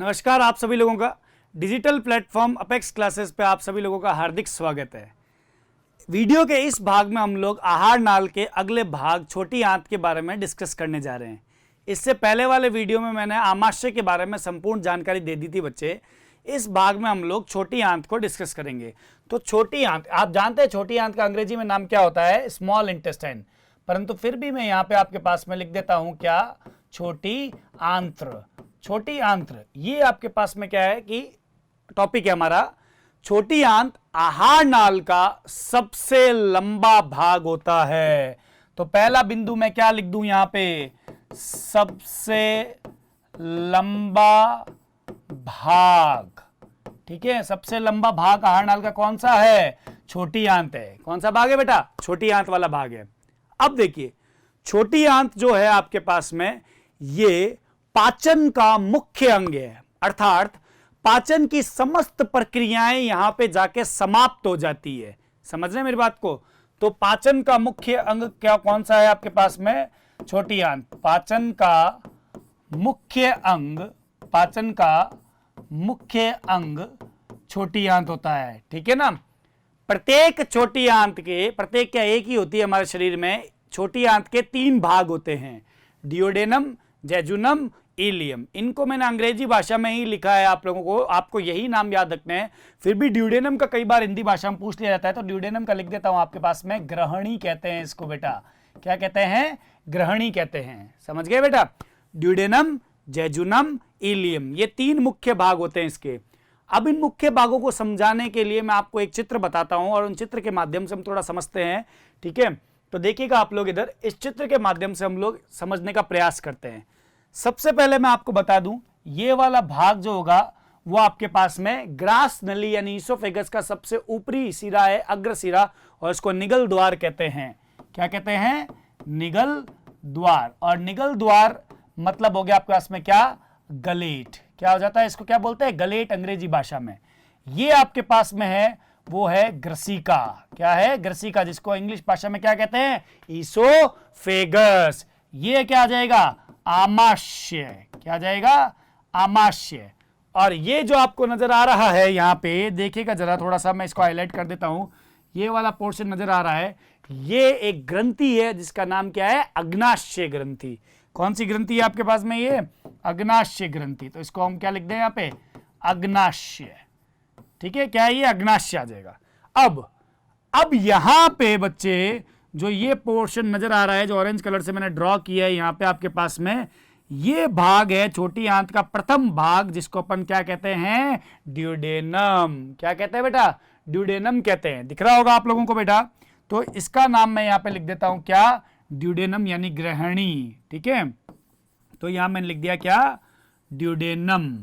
नमस्कार, आप सभी लोगों का डिजिटल प्लेटफॉर्म अपेक्स क्लासेस पे आप सभी लोगों का हार्दिक स्वागत है। वीडियो के इस भाग में हम लोग आहार नाल के अगले भाग छोटी आंत के बारे में डिस्कस करने जा रहे हैं। इससे पहले वाले वीडियो में मैंने आमाशय के बारे में संपूर्ण जानकारी दे दी थी बच्चे। इस भाग में हम लोग छोटी आंत को डिस्कस करेंगे। तो छोटी आंत, आप जानते हैं छोटी आंत का अंग्रेजी में नाम क्या होता है? Small intestine. परंतु फिर भी मैं यहाँ पे आपके पास में लिख देता हूँ क्या? छोटी आंत्र। छोटी आंत्र, ये आपके पास में क्या है कि टॉपिक है हमारा। छोटी आंत आहार नाल का सबसे लंबा भाग होता है। तो पहला बिंदु मैं क्या लिख दूं यहां पे? सबसे लंबा भाग। ठीक है, सबसे लंबा भाग आहार नाल का कौन सा है? छोटी आंत है। कौन सा भाग है बेटा? छोटी आंत वाला भाग है। अब देखिए, छोटी आंत जो है आपके पास में, ये पाचन का मुख्य अंग है। अर्थात पाचन की समस्त प्रक्रियाएं यहां पे जाके समाप्त हो जाती है। समझ रहे हैं मेरी बात को? तो पाचन का मुख्य अंग क्या कौन सा है आपके पास में? छोटी आंत। पाचन का मुख्य अंग, पाचन का मुख्य अंग छोटी आंत होता है। ठीक है ना? प्रत्येक छोटी आंत के, प्रत्येक क्या एक ही होती है हमारे शरीर में, छोटी आंत के 3 भाग होते हैं: डियोडेनम, जेजुनम, इलियम। इनको मैंने अंग्रेजी भाषा में ही लिखा है आप लोगों को, आपको यही नाम याद रखने हैं। फिर भी ड्यूडेनम का कई बार हिंदी भाषा में पूछ लिया जाता है, तो ड्यूडेनम का लिख देता हूं आपके पास में। ग्रहणी कहते हैं इसको बेटा। क्या कहते हैं? ग्रहणी कहते हैं। समझ गए बेटा? ड्यूडेनम, जेजुनम, इलियम, ये 3 मुख्य भाग होते हैं इसके। अब इन मुख्य भागों को समझाने के लिए मैं आपको एक चित्र बताता हूं और उन चित्र के माध्यम से हम थोड़ा समझते हैं। ठीक है, तो देखिएगा आप लोग, इधर इस चित्र के माध्यम से हम लोग समझने का प्रयास करते हैं। सबसे पहले मैं आपको बता दूं, ये वाला भाग जो होगा वो आपके पास में ग्रास नली यानी ईसोफेगस का सबसे ऊपरी सिरा है, अग्र सिरा, और इसको निगल द्वार कहते हैं। क्या कहते हैं? निगल द्वार। और निगल द्वार मतलब हो गया आपके पास में क्या? गलेट। क्या हो जाता है इसको? क्या बोलते हैं? गलेट अंग्रेजी भाषा में। ये आपके पास में है, वो है ग्रसिका। क्या है? ग्रसिका, जिसको इंग्लिश भाषा में क्या कहते हैं? ईसोफेगस। ये क्या आ जाएगा? आमाशय। क्या जाएगा? आमाशय। और ये जो आपको नजर आ रहा है यहां पे, देखिएगा जरा, थोड़ा सा मैं इसको हाईलाइट कर देता हूं। ये वाला पोर्शन नजर आ रहा है, ये एक ग्रंथि है जिसका नाम क्या है? अग्नाशय ग्रंथि। कौन सी ग्रंथि है आपके पास में? ये अग्नाशय ग्रंथि। तो इसको हम क्या लिख दें यहां पे? अग्नाशय। ठीक है, क्या है ये? अग्नाशय आ जाएगा। अब यहां पे बच्चे जो ये पोर्शन नजर आ रहा है, जो ऑरेंज कलर से मैंने ड्रॉ किया है यहां पे आपके पास में, ये भाग है छोटी आंत का प्रथम भाग, जिसको अपन क्या कहते हैं? ड्यूडेनम। क्या कहते हैं बेटा? ड्यूडेनम कहते हैं। दिख रहा होगा आप लोगों को बेटा? तो इसका नाम मैं यहां पे लिख देता हूं क्या? ड्यूडेनम यानी ग्रहणी। ठीक है, तो यहां मैंने लिख दिया क्या? ड्यूडेनम।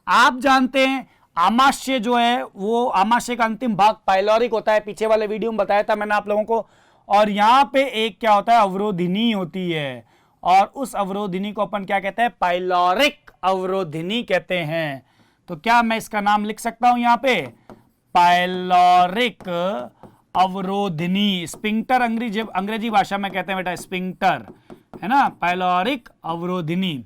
आप जानते हैं आमाशय जो है, वो आमाशय का अंतिम भाग पाइलोरिक होता है। पीछे वाले वीडियो में बताया था मैंने आप लोगों को। और यहां पे एक क्या होता है? अवरोधिनी होती है, और उस अवरोधिनी को अपन क्या कहते हैं? पाइलोरिक अवरोधिनी कहते हैं। तो क्या मैं इसका नाम लिख सकता हूं यहां पे? पाइलोरिक अवरोधिनी। स्पिंक्टर अंग्रेजी भाषा में कहते हैं बेटा, स्पिंक्टर, है ना? पाइलोरिक अवरोधिनी।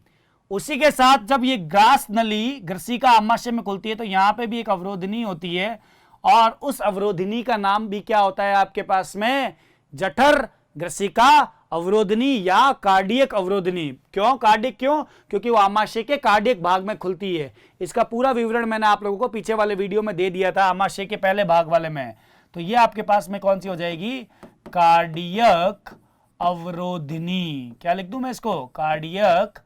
उसी के साथ जब ये ग्रास नली ग्रसिका आमाशय में खुलती है, तो यहां पे भी एक अवरोधिनी होती है, और उस अवरोधिनी का नाम भी क्या होता है आपके पास में? जठर ग्रसिका अवरोधनी या कार्डियक अवरोधनी। क्यों कार्डियक? क्यों? क्योंकि वो आमाशय के कार्डियक भाग में खुलती है। इसका पूरा विवरण मैंने आप लोगों को पीछे वाले वीडियो में दे दिया था, आमाशय के पहले भाग वाले में। तो ये आपके पास में कौन सी हो जाएगी? कार्डियक अवरोधिनी। क्या लिख दूं मैं इसको? कार्डियक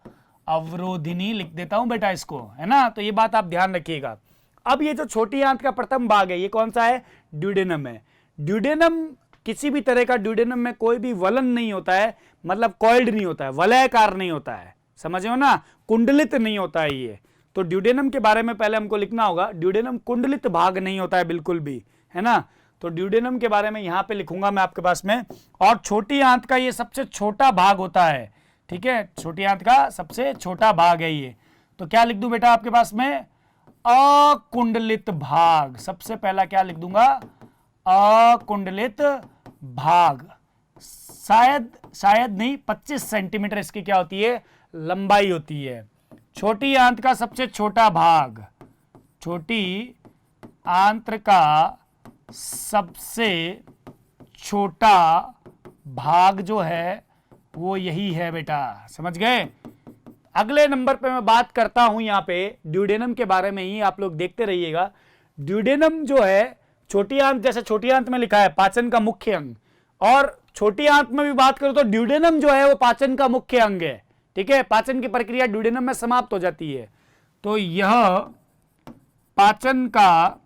अवरोधिनी लिख देता हूं बेटा इसको, है ना? तो ये बात आप ध्यान रखिएगा। अब ये जो छोटी आंत का प्रथम भाग है, ये कौन सा है? ड्यूडेनम है। ड्यूडेनम, किसी भी तरह का ड्यूडेनम में कोई भी वलन नहीं होता है, मतलब कॉइल्ड नहीं होता है, वलयाकार नहीं होता है। समझ हो ना? कुंडलित नहीं होता है ये। तो ड्यूडेनम के बारे में पहले हमको लिखना होगा। ड्यूडेनम कुंडलित भाग नहीं होता है बिल्कुल भी, है ना? तो ड्यूडेनम के बारे में यहां पे लिखूंगा मैं आपके पास में। और छोटी आंत का ये सबसे छोटा भाग होता है। ठीक है, छोटी आंत का सबसे छोटा भाग है ये। तो क्या लिख दूं बेटा आपके पास में? अकुंडलित भाग। सबसे पहला क्या लिख दूंगा? अकुंडलित भाग। शायद नहीं, 25 सेंटीमीटर इसकी क्या होती है? लंबाई होती है। छोटी आंत का सबसे छोटा भाग, छोटी आंत का सबसे छोटा भाग जो है वो यही है बेटा, समझ गए। अगले नंबर पे मैं बात करता हूं यहां पे ड्यूडेनम के बारे में ही, आप लोग देखते रहिएगा। ड्यूडेनम जो है छोटी आंत, जैसे छोटी आंत में लिखा है पाचन का मुख्य अंग, और छोटी आंत में भी बात करूं तो ड्यूडेनम जो है वो पाचन का मुख्य अंग है, ठीक है। पाचन की प्रक्रिया ड्यूडेनम में समाप्त हो जाती है। तो यह पाचन का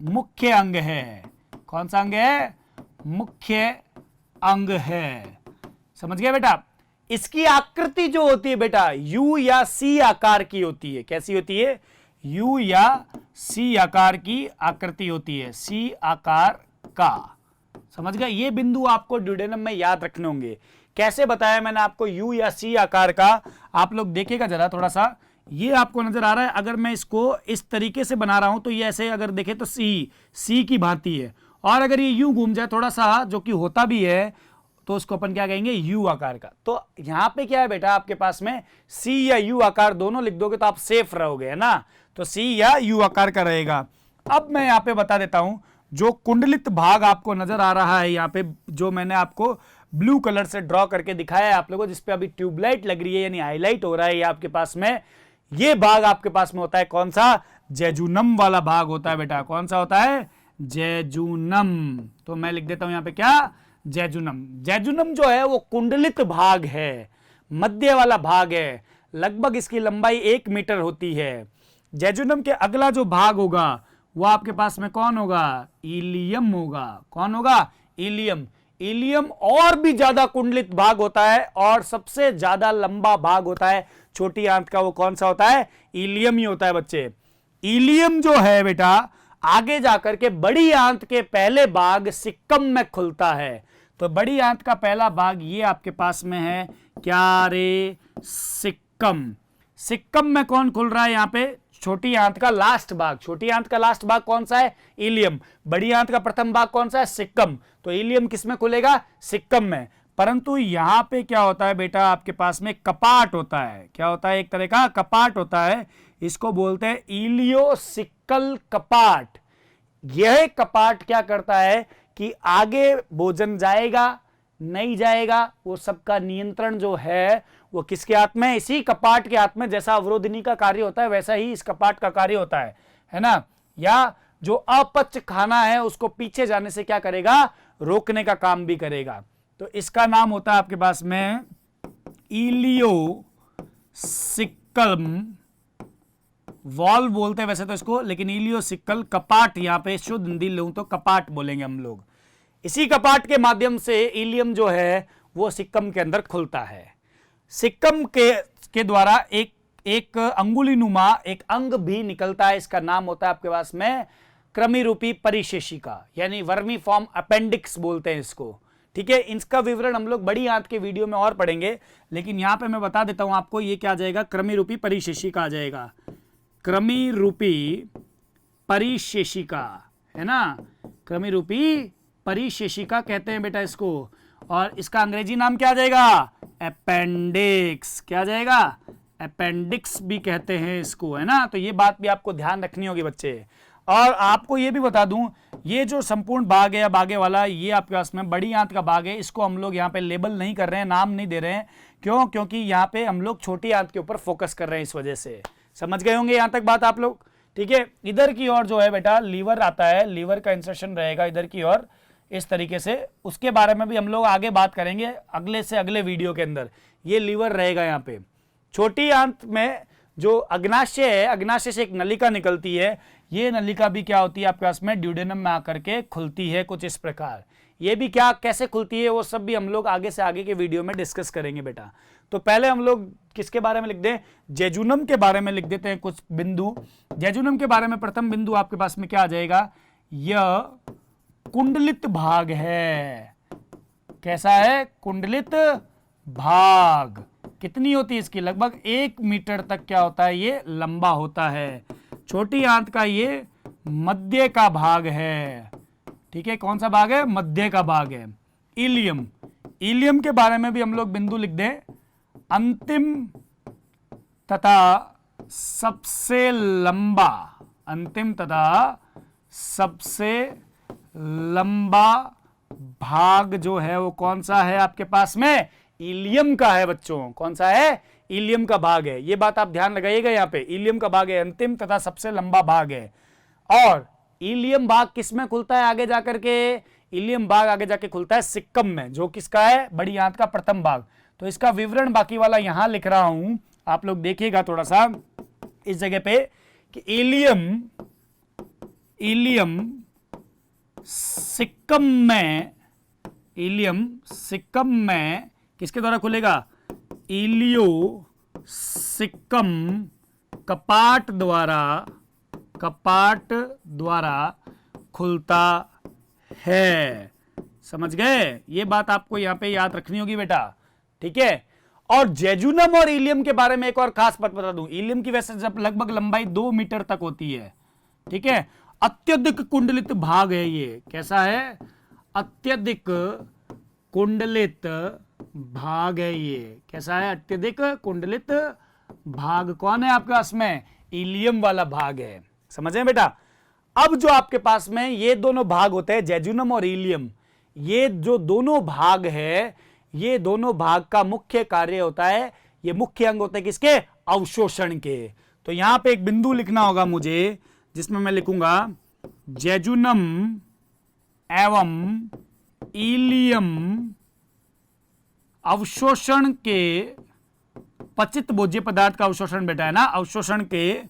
मुख्य अंग है। कौन सा अंग है? मुख्य अंग है, समझ गए बेटा। इसकी आकृति जो होती है बेटा यू या सी आकार की होती है। कैसी होती है? यू या सी आकार की आकृति होती है, सी आकार का, समझ गए। ये बिंदु आपको ड्यूडेनम में याद रखने होंगे। कैसे बताया मैंने आपको यू या सी आकार का? आप लोग देखिएगा जरा थोड़ा सा, ये आपको नजर आ रहा है। अगर मैं इसको इस तरीके से बना रहा हूं तो ये ऐसे अगर देखें तो सी की भांति है, और अगर ये यूं घूम जाए थोड़ा सा, जो कि होता भी है, तो उसको अपन क्या कहेंगे? यू आकार का। तो यहां पे क्या है बेटा, आपके पास में सी या यू आकार दोनों लिख दोगे तो आप सेफ रहोगे, है ना। तो सी या यू आकार का रहेगा। अब मैं यहां पे बता देता हूं, जो कुंडलित भाग आपको नजर आ रहा है यहां पे, जो मैंने आपको ब्लू कलर से ड्रॉ करके दिखाया है आप लोगों को, जिसपे अभी ट्यूबलाइट लग रही है यानी हाईलाइट हो रहा है, ये आपके पास में ये भाग आपके पास में होता है कौन सा? जेजुनम वाला भाग होता है बेटा। कौन सा होता है? जेजुनम। तो मैं लिख देता हूं यहां पे क्या? जेजुनम। जेजुनम जो है वो कुंडलित भाग है, मध्य वाला भाग है, लगभग इसकी लंबाई 1 मीटर होती है। जेजुनम के अगला जो भाग होगा वो आपके पास में कौन होगा? इलियम होगा। कौन होगा? इलियम। इलियम और भी ज्यादा कुंडलित भाग होता है और सबसे ज्यादा लंबा भाग होता है छोटी आंत का। वो कौन सा होता है? इलियम ही होता है बच्चे। इलियम जो है बेटा आगे जाकर के बड़ी आंत के पहले भाग सिक्कम में खुलता है। तो बड़ी आंत का पहला भाग ये आपके पास में है, क्या रे? सिक्कम। सिक्कम में कौन खुल रहा है? यहां पे छोटी आंत का लास्ट भाग। छोटी आंत का लास्ट भाग कौन सा है? इलियम। बड़ी आंत का प्रथम भाग कौन सा है? सिक्कम। तो इलियम किस में खुलेगा? सिक्कम में। परंतु यहां पे क्या होता है बेटा, आपके पास में कपाट होता है। क्या होता है? एक तरह का कपाट होता है, इसको बोलते हैं इलियोसिकल कपाट। यह कपाट क्या करता है कि आगे भोजन जाएगा नहीं जाएगा, वो सबका नियंत्रण जो है वो किसके हाथ में? इसी कपाट के हाथ में। जैसा अवरोधिनी का कार्य होता है वैसा ही इस कपाट का कार्य होता है ना। या जो अपच खाना है उसको पीछे जाने से क्या करेगा? रोकने का काम भी करेगा। तो इसका नाम होता है आपके पास में इलियोसिकल वॉल्व बोलते हैं वैसे तो इसको, लेकिन इलियोसिकल कपाट, यहां पे शुद्ध हिंदी लूं तो कपाट बोलेंगे हम लोग। इसी कपाट के माध्यम से इलियम जो है वो सिक्कम के अंदर खुलता है। सिक्कम के द्वारा एक अंगुली नुमा एक अंग भी निकलता है। इसका नाम होता है आपके पास में कृमि रूपी परिशेषिका, यानी वर्मी फॉर्म अपेंडिक्स बोलते हैं इसको, ठीक है। इसका विवरण हम लोग बड़ी आंत के वीडियो में और पढ़ेंगे, लेकिन यहां पे मैं बता देता हूं आपको, ये क्या आ जाएगा? कृमि रूपी परिशेषिका आ जाएगा। कृमि रूपी परिशेषिका, है ना। कृमि रूपी परिशेषिका कहते हैं बेटा इसको, और इसका अंग्रेजी नाम क्या आ जाएगा? अपेंडिक्स। क्या आ जाएगा? अपेंडिक्स भी कहते हैं इसको, है ना। तो ये बात भी आपको ध्यान रखनी होगी बच्चे। और आपको ये भी बता दूं, ये जो संपूर्ण भाग है या भागे वाला, ये आपके पास में बड़ी आंत का भाग है। इसको हम लोग यहाँ पे लेबल नहीं कर रहे हैं, नाम नहीं दे रहे हैं। क्यों? क्योंकि यहाँ पे हम लोग छोटी आंत के ऊपर फोकस कर रहे हैं, इस वजह से। समझ गए होंगे यहां तक बात आप लोग, ठीक है। इधर की ओर जो है बेटा लीवर आता है, लीवर का इंसर्शन रहेगा इधर की ओर इस तरीके से। उसके बारे में भी हम लोग आगे बात करेंगे अगले से अगले वीडियो के अंदर। ये लीवर रहेगा यहाँ पे। छोटी आंत में जो अग्नाशय है, अग्नाशय से एक नलिका निकलती है। ये नलिका भी क्या होती है आपके पास में? ड्यूडेनम में आकर के खुलती है कुछ इस प्रकार। ये भी क्या कैसे खुलती है वो सब भी हम लोग आगे से आगे के वीडियो में डिस्कस करेंगे बेटा। तो पहले हम लोग किसके बारे में लिख दें? जेजुनम के बारे में लिख देते हैं कुछ बिंदु। जेजुनम के बारे में प्रथम बिंदु आपके पास में क्या आ जाएगा? यह कुंडलित भाग है। कैसा है? कुंडलित भाग। कितनी होती है इसकी? लगभग 1 मीटर तक क्या होता है? ये लंबा होता है। छोटी आंत का ये मध्य का भाग है, ठीक है। कौन सा भाग है? मध्य का भाग है। इलियम, इलियम के बारे में भी हम लोग बिंदु लिख दें। अंतिम तथा सबसे लंबा, अंतिम तथा सबसे लंबा भाग जो है वो कौन सा है आपके पास में? इलियम का है बच्चों। कौन सा है? इलियम का भाग है। ये बात आप ध्यान लगाइएगा, यहां पे इलियम का भाग है, अंतिम तथा सबसे लंबा भाग है। और इलियम भाग किस में खुलता है आगे जाकर के? इलियम भाग आगे जाके खुलता है सिक्कम में, जो किसका है? बड़ी आंत का प्रथम भाग। तो इसका विवरण बाकी वाला यहां लिख रहा हूं, आप लोग देखिएगा थोड़ा सा इस जगह पे कि इलियम सिक्कम में किसके द्वारा खुलेगा? इलियो सिक्कम कपाट द्वारा खुलता है। समझ गए? ये बात आपको यहां पे याद रखनी होगी बेटा, ठीक है। और जेजुनम और इलियम के बारे में एक और खास बात बता दूं, इलियम की वैसे जब लगभग लंबाई 2 मीटर तक होती है, ठीक है। अत्यधिक कुंडलित भाग है ये। कैसा है? अत्यधिक कुंडलित भाग है ये। कैसा है? अत्यधिक कुंडलित भाग। कौन है आपके पास में? इलियम वाला भाग है। समझे बेटा? अब जो आपके पास में ये दोनों भाग होते हैं, जेजुनम और इलियम, ये जो दोनों भाग है, ये दोनों भाग का मुख्य कार्य होता है, ये मुख्य अंग होते हैं किसके? अवशोषण के। तो यहां पे एक बिंदु लिखना होगा मुझे, जिसमें मैं लिखूंगा जेजुनम एवं इलियम अवशोषण के पचित भोज्य पदार्थ का अवशोषण बेटा है ना, अवशोषण के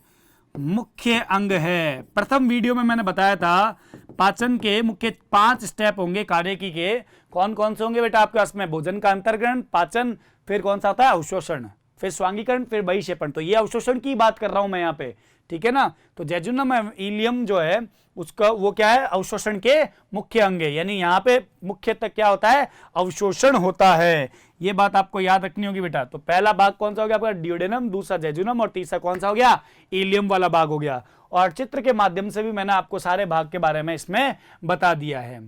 मुख्य अंग है। प्रथम वीडियो में मैंने बताया था पाचन के मुख्य 5 स्टेप होंगे कार्यकी के। कौन कौन से होंगे बेटा आपके पास में? भोजन का अंतर्ग्रहण, पाचन, फिर कौन सा होता है? अवशोषण, फिर स्वांगीकरण, फिर बहिक्षेपण। तो ये अवशोषण की बात कर रहा हूं मैं यहाँ पे, ठीक है ना। तो जेजुनम इलियम जो है उसका वो क्या है? अवशोषण के मुख्य अंग है, यानी यहाँ पे मुख्यतः क्या होता है? अवशोषण होता है। ये बात आपको याद रखनी होगी बेटा। तो पहला भाग कौन सा हो गया आपका? ड्यूडेनम, दूसरा जेजुनम, और तीसरा कौन सा हो गया? इलियम वाला भाग हो गया। और चित्र के माध्यम से भी मैंने आपको सारे भाग के बारे में इसमें बता दिया है।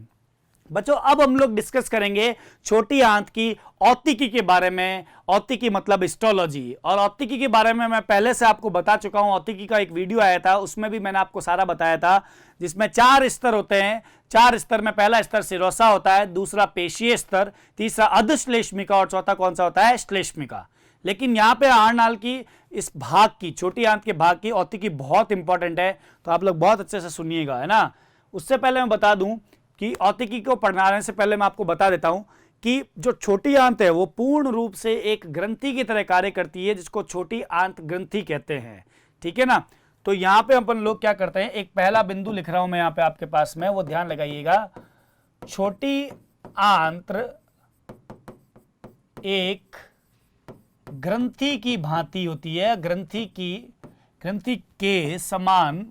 बच्चों अब हम लोग डिस्कस करेंगे छोटी आंत की औत्तिकी के बारे में। औत्तिकी मतलब हिस्टोलॉजी। और औत्तिकी के बारे में मैं पहले से आपको बता चुका हूं। औत्तिकी का एक वीडियो आया था, उसमें भी मैंने आपको सारा बताया था, जिसमें 4 स्तर होते हैं। 4 स्तर में पहला स्तर सिरोसा होता है, दूसरा पेशीय स्तर, तीसरा अधश्लेष्मिका, और चौथा कौन सा होता है? श्लेष्मिका। लेकिन यहां पे आहारनाल की इस भाग की, छोटी आंत के भाग की औत्तिकी बहुत इंपॉर्टेंट है, तो आप लोग बहुत अच्छे से सुनिएगा, है ना। उससे पहले मैं बता दूं कि औत्तिकी को पढ़ाने से पहले मैं आपको बता देता हूं कि जो छोटी आंत है वो पूर्ण रूप से एक ग्रंथि की तरह कार्य करती है, जिसको छोटी आंत ग्रंथि कहते हैं, ठीक है ना। तो यहां पे अपन लोग क्या करते हैं, एक पहला बिंदु लिख रहा हूं मैं यहां पे आपके पास में, वो ध्यान लगाइएगा। छोटी आंत्र एक ग्रंथि की भांति होती है, ग्रंथि के समान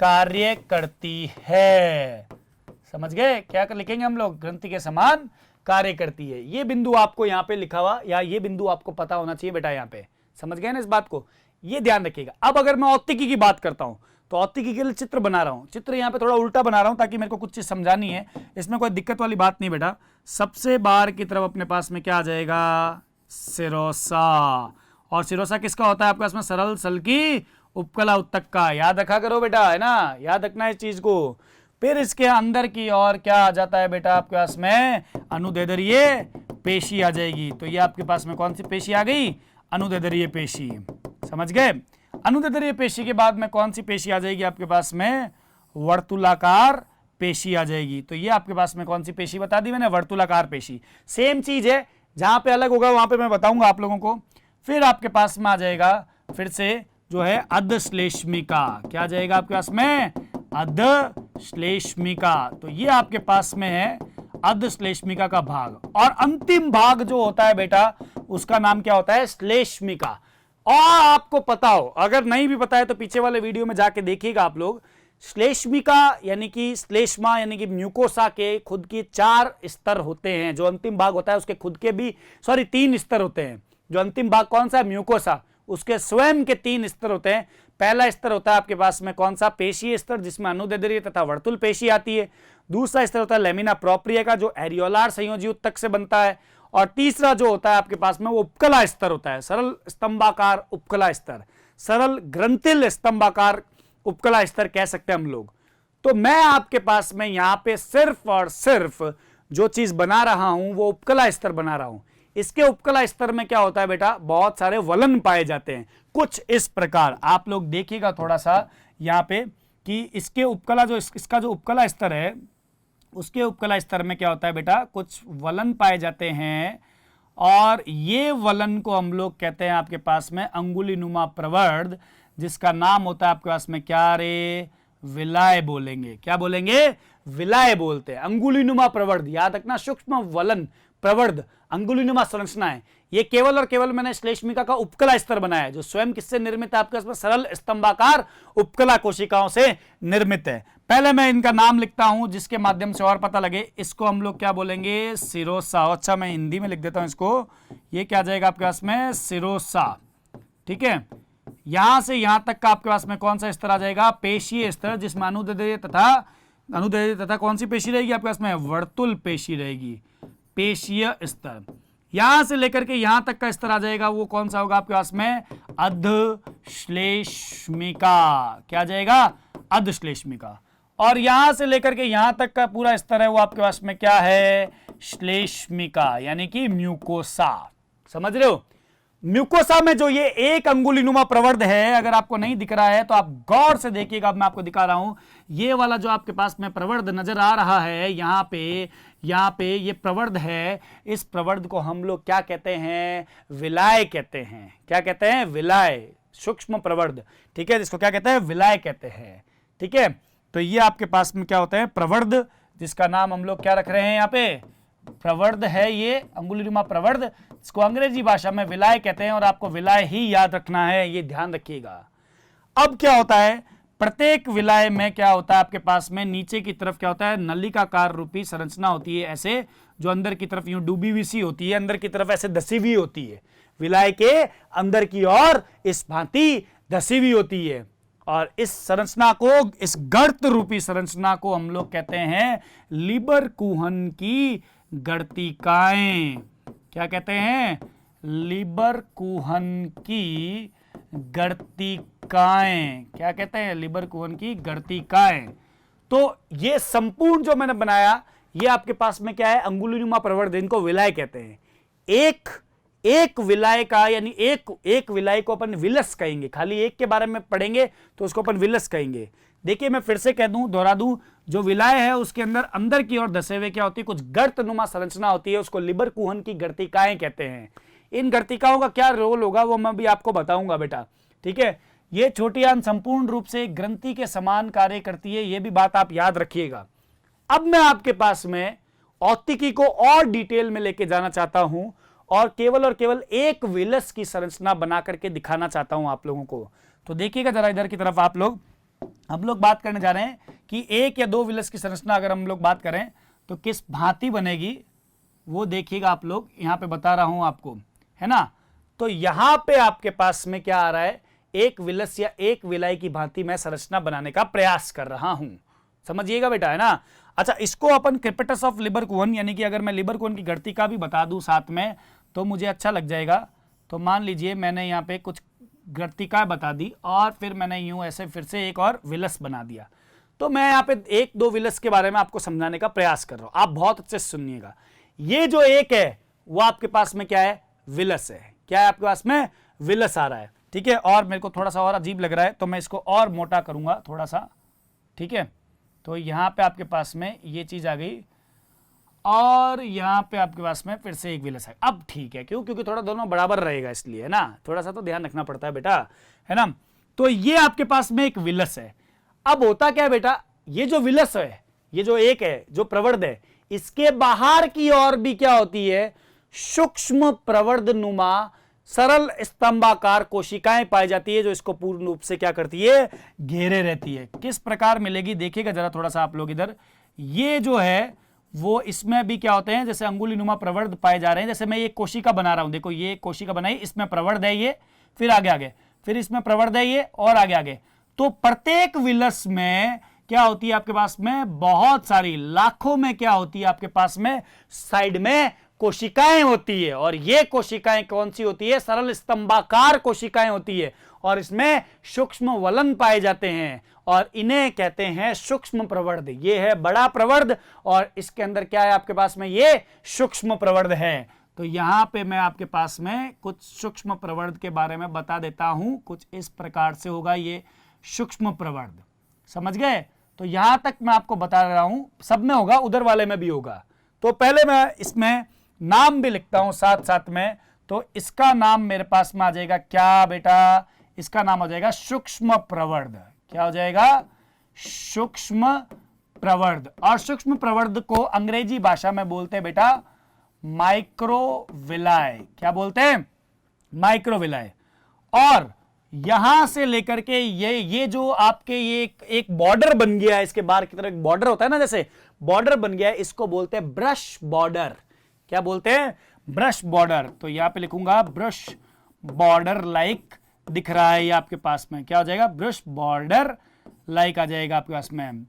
कार्य करती है। समझ गए? क्या लिखेंगे हम लोग? ग्रंथि के समान कार्य करती है। ये बिंदु आपको यहां पे लिखा हुआ, या ये बिंदु आपको पता होना चाहिए बेटा यहां पे। समझ गए ना इस बात को? ये ध्यान रखिएगा। अब अगर मैं औत्तिकी की बात करता हूं, तो औत्तिकी के लिए चित्र बना रहा हूं। चित्र यहां पे थोड़ा उल्टा बना रहा हूं ताकि मेरे को कुछ चीज समझानी है। इसमें कोई दिक्कत वाली बात नहीं बेटा। सबसे बाहर की तरफ अपने पास में क्या आ जाएगा? सिरोसा। और सिरोसा किसका होता है आपके पास में? सरल, सल्की, उपकला, उत्तक। याद रखा करो बेटा, है ना, याद रखना है इस चीज को। फिर इसके अंदर की और क्या आ जाता है बेटा आपके पास में? अनुदैर्ध्य पेशी आ जाएगी। तो ये आपके पास में कौन सी पेशी आ गई? अनुदैर्ध्य पेशी। समझ गए? अनुदैर्ध्य पेशी के बाद में कौन सी पेशी आ जाएगी आपके पास में? वर्तुलाकार पेशी आ जाएगी। तो ये आपके पास में कौन सी पेशी बता दी मैंने? वर्तुलाकार पेशी। सेम चीज है, जहां पे अलग होगा वहां पे मैं बताऊंगा आप लोगों को। फिर आपके पास में आ जाएगा फिर से जो है अधश्लेष्मिका। क्या आ जाएगा आपके पास में? अधश्लेष्मिका। तो ये आपके पास में है अधश्लेष्मिका का भाग। और अंतिम भाग जो होता है बेटा, उसका नाम क्या होता है? श्लेष्मिका। और आपको पता हो, अगर नहीं भी पता है तो पीछे वाले वीडियो में जाके देखिएगा आप लोग। श्लेष्मिका यानी कि श्लेष्मा यानी कि म्यूकोसा के खुद के 4 स्तर होते हैं। जो अंतिम भाग होता है उसके खुद के भी 3 स्तर होते हैं। जो अंतिम भाग कौन सा है? म्यूकोसा। उसके स्वयं के 3 स्तर होते हैं। पहला स्तर होता है आपके पास में कौन सा, पेशीय स्तर, जिसमें अनुदैर्ध्य तथा वर्तुल पेशी आती है। दूसरा स्तर होता है लेमिना प्रोप्रिया का, जो एरियोलार संयोजी ऊतक से बनता है। और तीसरा जो होता है आपके पास में वो उपकला स्तर होता है, सरल स्तंभाकार उपकला स्तर, सरल ग्रंथिल स्तंभाकार उपकला स्तर कह सकते हैं हम लोग। तो मैं आपके पास में यहां पे सिर्फ और सिर्फ जो चीज बना रहा हूं वो उपकला स्तर बना रहा हूं। इसके उपकला स्तर में क्या होता है बेटा, बहुत सारे वलन पाए जाते हैं, कुछ इस प्रकार। आप लोग देखिएगा थोड़ा सा यहां पे कि इसके उपकला जो इसका जो उपकला स्तर है, उसके उपकला स्तर में क्या होता है बेटा, कुछ वलन पाए जाते हैं। और ये वलन को हम लोग कहते हैं आपके पास में अंगुलीनुमा प्रवर्ध, जिसका नाम होता है आपके पास में क्या रे, विलाय बोलेंगे। क्या बोलेंगे, विलाय बोलते हैं। अंगुलीनुमा प्रवर्ध याद रखना, सूक्ष्म वलन प्रवर्ध अंगुलीनुमा संरचना है। ये केवल और केवल मैंने श्लेष्मिका का उपकला स्तर बनाया है, जो स्वयं किससे निर्मित है आपके पास में, सरल स्तंभाकार उपकला कोशिकाओं से निर्मित है। पहले मैं इनका नाम लिखता हूं जिसके माध्यम से और पता लगे। इसको हम लोग क्या बोलेंगे, सिरोसा। अच्छा मैं हिंदी में लिख देता हूं इसको, ये क्या आ जाएगा आपके पास में, सिरोसा। ठीक है, यहां से यहां तक का आपके पास में कौन सा स्तर आ जाएगा, पेशीय स्तर, जिसमें अनुदैर्ध्य तथा कौन सी पेशी रहेगी आपके पास में, वर्तुल पेशी रहेगी, पेशीय स्तर। यहां से लेकर के यहां तक का स्तर आ जाएगा वो कौन सा होगा आपके पास में, अधश्लेष्मिका। क्या आ जाएगा, अधश्लेष्मिका। और यहां से लेकर के यहां तक का पूरा स्तर है वो आपके पास में क्या है, श्लेष्मिका, यानी कि म्यूकोसा। समझ रहे हो, म्यूकोसा में जो ये एक अंगुलीनुमा प्रवर्ध है, अगर आपको नहीं दिख रहा है तो आप गौर से देखिएगा, मैं आपको दिखा रहा हूं। ये वाला जो आपके पास में प्रवर्ध नजर आ रहा है यहां पे ये प्रवर्ध है। इस प्रवर्ध को हम लोग क्या कहते हैं, विलाय कहते हैं। क्या कहते हैं, विलाय, सूक्ष्म प्रवर्ध। ठीक है, जिसको क्या कहते हैं, विलाय कहते हैं। ठीक है, तो ये आपके पास में क्या होता है, प्रवर्ध, जिसका नाम हम लोग क्या रख रहे हैं यहाँ पे, प्रवर्ध है ये अंगुलीनुमा प्रवर्ध, इसको अंग्रेजी भाषा में विलाय कहते हैं। और आपको विलाय ही याद रखना है, ये ध्यान रखिएगा। अब क्या होता है, प्रत्येक विलाय में क्या होता है आपके पास में, नीचे की तरफ क्या होता है, नलिकाकार रूपी संरचना होती है, ऐसे जो अंदर की तरफ यूं डूबी हुई सी होती है, अंदर की तरफ ऐसे धसी हुई होती है। विलाय के अंदर की ओर इस भांति धसी हुई होती है। और इस संरचना को, इस गर्त रूपी संरचना को हम लोग कहते हैं लीबरकुहन की गर्तिकाएं। क्या कहते हैं, लीबरकुहन की गर्तिकाएं। क्या कहते हैं, लीबरकुहन की गर्तिकाएं। तो ये संपूर्ण जो मैंने बनाया, ये आपके पास में क्या है, अंगुलीनुमा प्रवर्ध, इनको विलाय कहते हैं। एक विलाय का, यानी एक विलाय को अपन विलस कहेंगे। खाली एक के बारे में पढ़ेंगे तो उसको अपन विलस कहेंगे। देखिए मैं फिर से कह दूं, दोहरा दूं, जो विलाय है उसके अंदर की ओर धसे हुए क्या होती है, कुछ गर्तनुमा संरचना होती है, उसको लीबरकुहन की गर्तिकाएं कहते हैं। इन गर्तिकाओं का क्या रोल होगा वो मैं भी आपको बताऊंगा बेटा। ठीक है, ये छोटी आंत संपूर्ण रूप से ग्रंथि के समान कार्य करती है, ये भी बात आप याद रखिएगा। अब मैं आपके पास में औत्तिकी को और डिटेल में लेके जाना चाहता हूं और केवल एक विलस की संरचना बना करके दिखाना चाहता हूं आप लोगों को। तो देखिएगा जरा इधर की तरफ आप लोग, हम लोग बात करने जा रहे हैं कि एक या दो विलस की संरचना अगर हम लोग बात करें तो किस भांति बनेगी, वो देखिएगा आप लोग। यहां पे बता रहा हूं आपको, है ना। तो यहां पे आपके पास में क्या आ रहा है, एक विलस या एक विलाय की भांति मैं संरचना बनाने का प्रयास कर रहा हूं। समझिएगा बेटा, है ना। अच्छा, इसको अपन क्रिपेटस ऑफ लीबरकुहन, यानी कि अगर मैं लीबरकुहन की गर्तिका भी बता दूं साथ में तो मुझे अच्छा लग जाएगा। तो मान लीजिए मैंने यहाँ पे कुछ गर्तिका बता दी और फिर मैंने यूं ऐसे फिर से एक और विलस बना दिया। तो मैं यहाँ पे एक दो विलस के बारे में आपको समझाने का प्रयास कर रहा हूं, आप बहुत अच्छे से सुनिएगा। ये जो एक है वो आपके पास में क्या है, विलस है। क्या है आपके पास में, विलस आ रहा है। ठीक है, और मेरे को थोड़ा सा और अजीब लग रहा है तो मैं इसको और मोटा करूंगा थोड़ा सा। ठीक है, तो यहाँ पे आपके पास में ये चीज आ गई और यहाँ पे आपके पास में फिर से एक विलस है। अब ठीक है, क्यों, क्योंकि थोड़ा दोनों बराबर रहेगा इसलिए, है ना, थोड़ा सा तो ध्यान रखना पड़ता है बेटा, है ना। तो ये आपके पास में एक विलस है। अब होता क्या है बेटा, ये जो विलस है, ये जो एक है, जो प्रवर्ध है, इसके बाहर की ओर भी क्या होती है, सूक्ष्म प्रवर्ध नुमा सरल स्तंभाकार कोशिकाएं पाई जाती है, जो इसको पूर्ण रूप से क्या करती है, घेरे रहती है। किस प्रकार मिलेगी देखिएगा जरा थोड़ा सा आप लोग इधर। ये जो है वो इसमें भी क्या होते हैं, जैसे अंगुलीनुमा प्रवर्ध पाए जा रहे हैं। जैसे मैं ये कोशिका बना रहा हूं, देखो ये कोशिका बनाई, इसमें प्रवर्ध है ये, फिर आगे फिर इसमें प्रवर्ध है ये, और आगे आगे। तो प्रत्येक विलस में क्या होती है आपके पास में, बहुत सारी, लाखों में क्या होती है आपके पास में, साइड में कोशिकाएं होती है। और ये कोशिकाएं कौन सी होती है, सरल स्तंभाकार कोशिकाएं होती है, और इसमें सूक्ष्म वलन पाए जाते हैं, और इन्हें कहते हैं सूक्ष्म प्रवर्ध। ये है बड़ा प्रवर्ध, और इसके अंदर क्या है आपके पास में, ये सूक्ष्म प्रवर्ध है। तो यहां पे मैं आपके पास में कुछ सूक्ष्म प्रवर्ध के बारे में बता देता हूं। कुछ इस प्रकार से होगा ये सूक्ष्म प्रवर्ध, समझ गए। तो यहां तक मैं आपको बता रहा हूं, सब में होगा, उधर वाले में भी होगा। तो पहले मैं इसमें नाम भी लिखता हूं साथ साथ में। तो इसका नाम मेरे पास में आ जाएगा क्या बेटा, इसका नाम हो जाएगा सूक्ष्म प्रवर्ध। क्या हो जाएगा, सूक्ष्म प्रवर्ध। और सूक्ष्म प्रवर्ध को अंग्रेजी भाषा में बोलते हैं बेटा माइक्रोविलाय। क्या बोलते हैं, माइक्रोविलाय। और यहां से लेकर के ये जो आपके ये एक बॉर्डर बन गया है, इसके बाहर की तरफ एक बॉर्डर होता है ना, जैसे बॉर्डर बन गया है, इसको बोलते हैं ब्रश बॉर्डर। क्या बोलते हैं, ब्रश बॉर्डर। तो यहां पे लिखूंगा ब्रश बॉर्डर लाइक दिख रहा है ये आपके पास में, क्या हो जाएगा, ब्रश बॉर्डर लाइक आ जाएगा आपके पास में।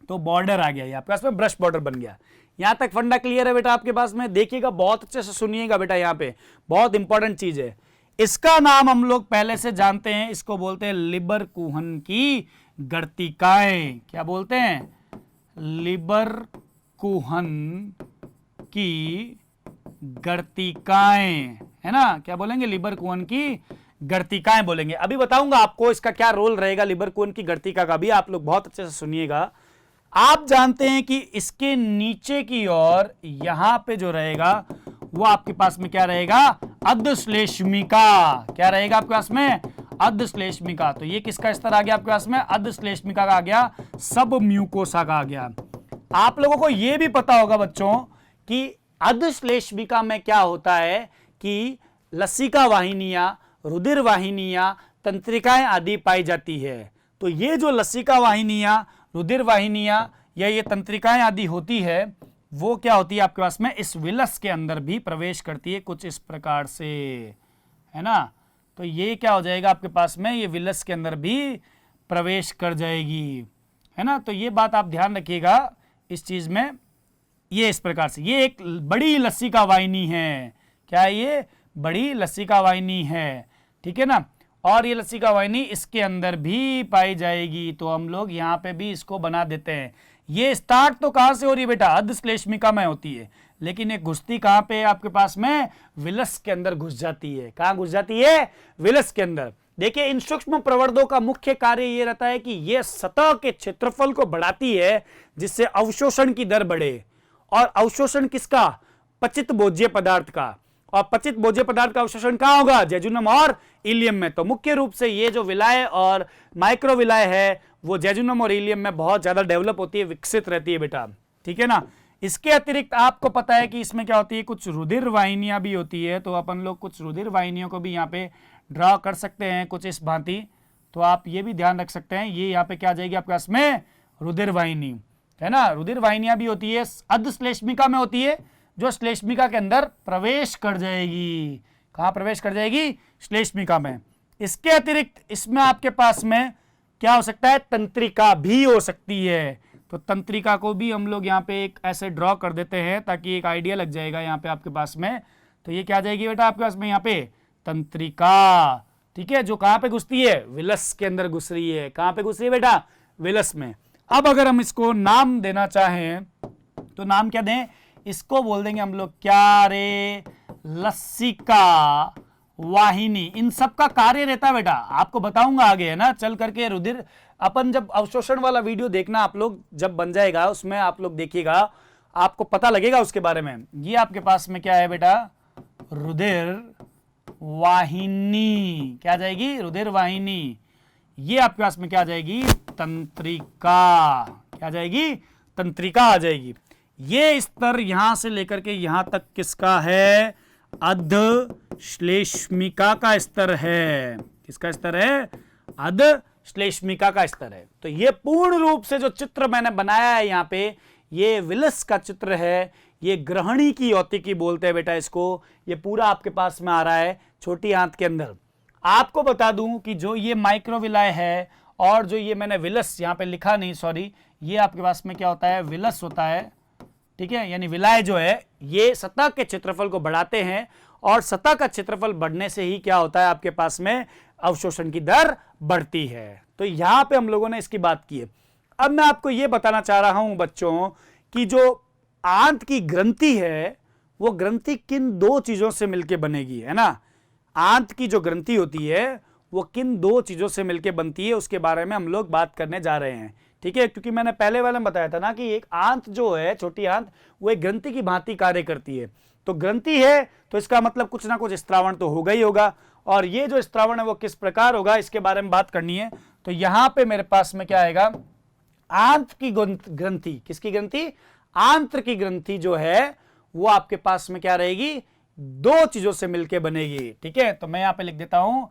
तो बॉर्डर आ गया ये आपके पास में, ब्रश बॉर्डर बन गया। यहां तक फंडा क्लियर है बेटा आपके पास में, देखिएगा बहुत अच्छे से सुनिएगा बेटा, यहां पे बहुत इंपॉर्टेंट चीज है। इसका नाम हम लोग पहले से जानते हैं, इसको बोलते हैं लिबरकुहन की गर्तिकाएं। क्या बोलते हैं, लिबरकुहन की गर्तिकाएं, है ना। क्या बोलेंगे, लिबरकुहन की गर्तिकाएं बोलेंगे। अभी बताऊंगा आपको इसका क्या रोल रहेगा लिबरकुहन की गर्तिका का भी, आप लोग बहुत अच्छे से सुनिएगा। आप जानते हैं कि इसके नीचे की ओर यहां पे जो रहेगा वो आपके पास में क्या रहेगा, अधश्लेष्मिका। क्या रहेगा आपके पास में, अधश्लेष्मिका। तो ये किसका स्तर आ गया आपके पास में, अधश्लेष्मिका का आ गया, सब म्यूकोसा का आ गया। आप लोगों को यह भी पता होगा बच्चों कि अधश्लेष्मिका में क्या होता है कि लसिका वाहिनियां, रुधिर वाहिनियां, तंत्रिकाएं आदि पाई जाती है। तो ये जो लसिका वाहिनियां, रुधिर वाहिनियां या ये तंत्रिकाएं आदि होती है, वो क्या होती है आपके पास में, इस विलस के अंदर भी प्रवेश करती है, कुछ इस प्रकार से, है ना। तो ये क्या हो जाएगा आपके पास में, ये विलस के अंदर भी प्रवेश कर जाएगी, है ना। तो ये बात आप ध्यान रखिएगा इस चीज में। ये इस प्रकार से, ये एक बड़ी लसिका वाहिनी है। क्या है ये, बड़ी लसिका वाहिनी है, ठीक है ना। और ये लसिका वाहिनी इसके अंदर भी पाई जाएगी। तो हम लोग यहाँ पे भी इसको बना देते हैं। ये स्टार्ट तो कहां से हो रही है बेटा, अधश्लेष्मिका में होती है, लेकिन ये घुसती कहां पे आपके पास में, विलस के अंदर घुस जाती है। कहां घुस जाती है, विलस के अंदर। देखिए इन सूक्ष्म प्रवर्धों का मुख्य कार्य ये रहता है कि ये सतह के क्षेत्रफल को बढ़ाती है, जिससे अवशोषण की दर बढ़े। और अवशोषण किसका, पचित भोज्य पदार्थ का। और पचित भोज्य पदार्थ का अवशोषण कहां होगा, जेजुनम और इलियम में। तो मुख्य रूप से ये जो विलाय और माइक्रोविलाय है वो जेजुनम और इलियम में बहुत ज्यादा डेवलप होती है, विकसित रहती है बेटा, ठीक है ना। इसके अतिरिक्त आपको पता है कि इसमें क्या होती है, कुछ रुधिर वाहिनियां भी होती है। तो अपन लोग कुछ रुधिर वाहिनियों को भी यहाँ पे ड्रॉ कर सकते हैं कुछ इस भांति। तो आप ये भी ध्यान रख सकते हैं, ये यहाँ पे क्या आ जाएगी आपके पास में, रुधिर वाहिनी, है ना। रुधिर वाहिनियां भी होती है, अधश्लेष्मिका में होती है, जो श्लेष्मिका के अंदर प्रवेश कर जाएगी। कहां प्रवेश कर जाएगी, श्लेष्मिका में। इसके अतिरिक्त इसमें आपके पास में क्या हो सकता है, तंत्रिका भी हो सकती है। तो तंत्रिका को भी हम लोग यहाँ पे एक ऐसे ड्रॉ कर देते हैं ताकि एक आइडिया लग जाएगा यहाँ पे आपके पास में। तो ये क्या आ जाएगी बेटा आपके पास में, यहाँ पे तंत्रिका, ठीक है, जो कहां पे घुसती है, विलस के अंदर घुस रही है। कहां पे घुस रही है बेटा, विलस में। अब अगर हम इसको नाम देना चाहें तो नाम क्या दें, इसको बोल देंगे हम लोग क्या रे, लसिका वाहिनी। इन सब का कार्य रहता है बेटा, आपको बताऊंगा आगे, है ना, चल करके। रुधिर अपन जब अवशोषण वाला वीडियो देखना आप लोग, जब बन जाएगा उसमें आप लोग देखिएगा, आपको पता लगेगा उसके बारे में। ये आपके पास में क्या है बेटा, रुधिर वाहिनी। क्या जाएगी, रुधिर वाहिनी। ये आपके पास में क्या आ जाएगी, तंत्रिका। क्या जाएगी, तंत्रिका आ जाएगी। ये स्तर यहां से लेकर के यहां तक किसका है, अधश्लेष्मिका का स्तर है। किसका स्तर है, अधश्लेष्मिका का स्तर है। तो ये पूर्ण रूप से जो चित्र मैंने बनाया है यहाँ पे, ये विलस का चित्र है। ये ग्रहणी की औतिकी बोलते हैं बेटा इसको। ये पूरा आपके पास में आ रहा है छोटी आंत के अंदर। आपको बता दूं कि जो ये माइक्रोविलाय है और जो ये मैंने विलस यहाँ पे लिखा नहीं, सॉरी, ये आपके पास में क्या होता है, विलस होता है, ठीक है। यानी विलाय जो है ये सतह के क्षेत्रफल को बढ़ाते हैं और सतह का क्षेत्रफल बढ़ने से ही क्या होता है, आपके पास में अवशोषण की दर बढ़ती है। तो यहां पे हम लोगों ने इसकी बात की है। अब मैं आपको यह बताना चाह रहा हूं बच्चों कि जो आंत की ग्रंथि है वो ग्रंथि किन दो चीजों से मिलकर बनेगी, है ना। आंत की जो ग्रंथि होती है वो किन दो चीजों से मिलकर बनती है उसके बारे में हम लोग बात करने जा रहे हैं, ठीक है। क्योंकि मैंने पहले वाले में बताया था ना कि एक आंत जो है, छोटी आंत, वो एक ग्रंथि की भांति कार्य करती है। तो ग्रंथि है तो इसका मतलब कुछ ना कुछ स्त्रावण तो होगा ही होगा, और ये जो स्त्रावण है वो किस प्रकार होगा इसके बारे में बात करनी है। तो यहां पे मेरे पास में क्या आएगा, आंत की ग्रंथि, किसकी ग्रंथि, आंत्र की ग्रंथि जो है वो आपके पास में क्या रहेगी, दो चीजों से मिलकर बनेगी, ठीक है। तो मैं यहां पे लिख देता हूं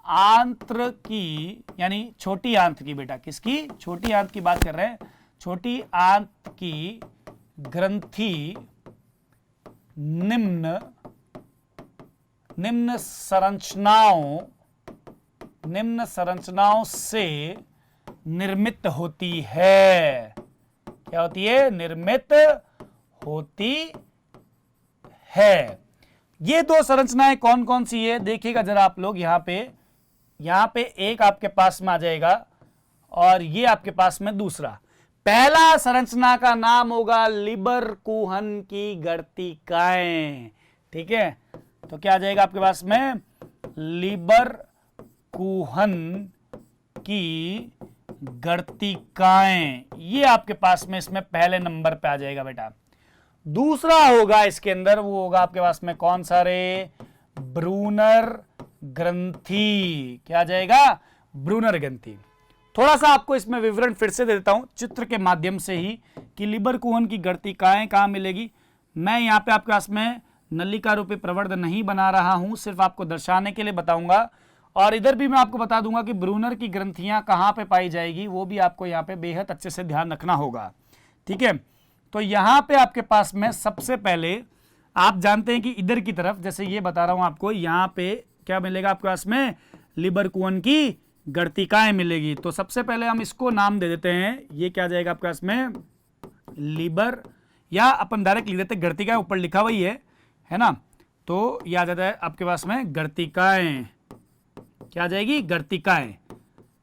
आंत्र की, यानी छोटी आंत की, बेटा किसकी, छोटी आंत की बात कर रहे हैं। छोटी आंत की ग्रंथि निम्न संरचनाओं से निर्मित होती है। क्या होती है, निर्मित होती है। ये दो संरचनाएं कौन कौन सी है देखिएगा जरा आप लोग। यहां पे एक आपके पास में आ जाएगा और ये आपके पास में दूसरा। पहला संरचना का नाम होगा लिबरकुहन की गर्तिकाएं, ठीक है। तो क्या आ जाएगा आपके पास में, लिबरकुहन की गर्तिकाएं, ये आपके पास में इसमें पहले नंबर पे आ जाएगा बेटा। दूसरा होगा इसके अंदर, वो होगा आपके पास में कौन सा रे, ब्रूनर ग्रंथि। क्या आ जाएगा, ब्रूनर ग्रंथि। थोड़ा सा आपको इसमें विवरण फिर से दे देता हूं चित्र के माध्यम से ही कि लिबरकुहन की गर्तिकाएं कहां मिलेगी। मैं यहां पे आपके पास में नलिका रूपी प्रवर्ध नहीं बना रहा हूं, सिर्फ आपको दर्शाने के लिए बताऊंगा। और इधर भी मैं आपको बता दूंगा कि ब्रूनर की ग्रंथियां कहां पे पाई जाएगी, वो भी आपको यहां पे बेहद अच्छे से ध्यान रखना होगा, ठीक है। तो यहां पे आपके पास में सबसे पहले आप जानते हैं कि इधर की तरफ, जैसे ये बता रहा हूं आपको, यहां पे क्या मिलेगा आपके पास में, लिबरकुहन की गर्तिकाएं मिलेगी। तो सबसे पहले हम इसको नाम दे देते हैं, ये क्या जाएगा आपके पास में, लिबर, या अपन डायरेक्ट लिख देते हैं गर्तिकाएं, ऊपर लिखा हुआ ही है ना। तो ये आ जाता है आपके पास में गर्तिकाएं। क्या आ जाएगी, गर्तिकाएं।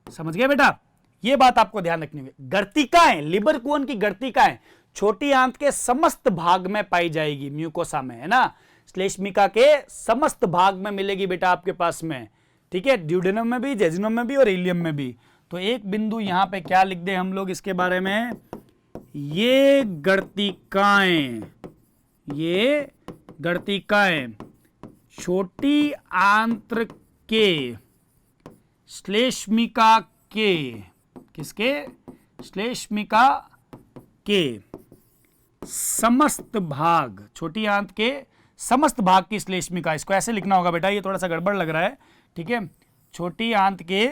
समझ गए बेटा, ये बात आपको ध्यान रखनी है। गर्तिकाएं, लिबरकुहन की गर्तिकाएं छोटी आंत के समस्त भाग में पाई जाएगी, म्यूकोसा में, है ना। श्लेष्मिका के समस्त भाग में मिलेगी बेटा आपके पास में, ठीक है। ड्यूडेनम में भी, जेजुनम में भी और इलियम में भी। तो एक बिंदु यहां पे क्या लिख दे हम लोग इसके बारे में, ये गर्तिकाएं छोटी आंत्र के श्लेष्मिका के, किसके, श्लेष्मिका के समस्त भाग, छोटी आंत के समस्त भाग की श्लेष्मिका, इसको ऐसे लिखना होगा बेटा, ये थोड़ा सा गड़बड़ लग रहा है, ठीक है। छोटी आंत के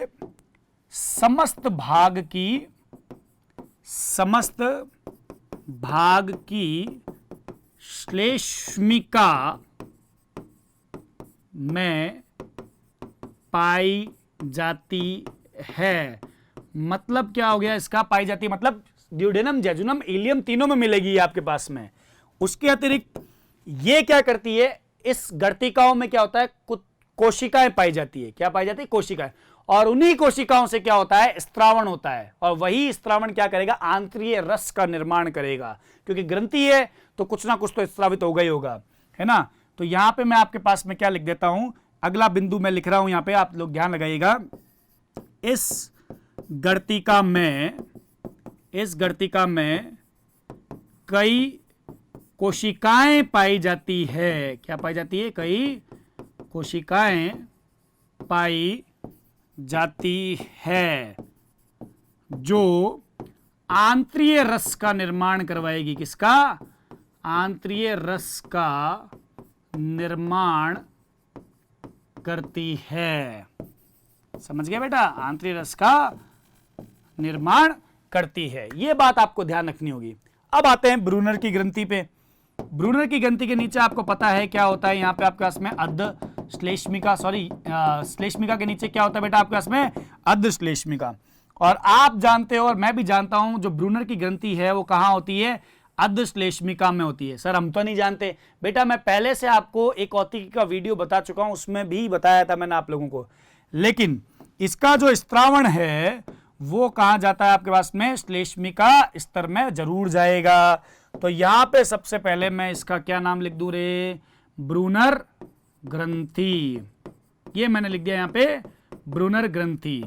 समस्त भाग की श्लेष्मिका में पाई जाती है। मतलब क्या हो गया इसका, पाई जाती है मतलब ड्यूडेनम, जेजुनम, इलियम तीनों में मिलेगी आपके पास में। उसके अतिरिक्त ये क्या करती है, इस गर्तिकाओं में क्या होता है, कोशिकाएं पाई जाती है। क्या पाई जाती है, कोशिकाएं। और उन्हीं कोशिकाओं से क्या होता है, स्त्रावण होता है। और वही स्त्रावण क्या करेगा, आंतरीय रस का निर्माण करेगा, क्योंकि ग्रंथि है तो कुछ ना कुछ तो स्त्रावित होगा ही होगा, है ना। तो यहां पे मैं आपके पास में क्या लिख देता हूं, अगला बिंदु मैं लिख रहा हूं, यहां पे आप लोग ध्यान लगाइएगा। इस गर्तिका में कई कोशिकाएं पाई जाती है। क्या पाई जाती है, कई कोशिकाएं पाई जाती है जो आंतरीय रस का निर्माण करवाएगी। किसका, आंतरीय रस का निर्माण करती है। समझ गया बेटा, आंतरिक रस का निर्माण करती है, यह बात आपको ध्यान रखनी होगी। अब आते हैं ब्रूनर की ग्रंथि पे। ब्रूनर की ग्रंथि के नीचे आपको पता है क्या होता है, यहां पे आपके पास में अर्ध श्लेष्मिका, सॉरी श्लेष्मिका के नीचे क्या होता है बेटा आपके पास में? अधश्लेष्मिका। और आप जानते हो और मैं भी जानता हूं जो ब्रूनर की ग्रंथि है वो कहां होती है? अधश्लेष्मिका में होती है। सर हम तो नहीं जानते बेटा, मैं पहले से आपको एक औतिकी का वीडियो बता चुका हूं, उसमें भी बताया था मैंने आप लोगों को। लेकिन इसका जो स्त्रावण है वो कहां जाता है आपके पास में? श्लेष्मिका स्तर में जरूर जाएगा। तो यहां पे सबसे पहले मैं इसका क्या नाम लिख दूं रे? ब्रूनर ग्रंथि। ये मैंने लिख दिया यहां पे ब्रूनर ग्रंथि।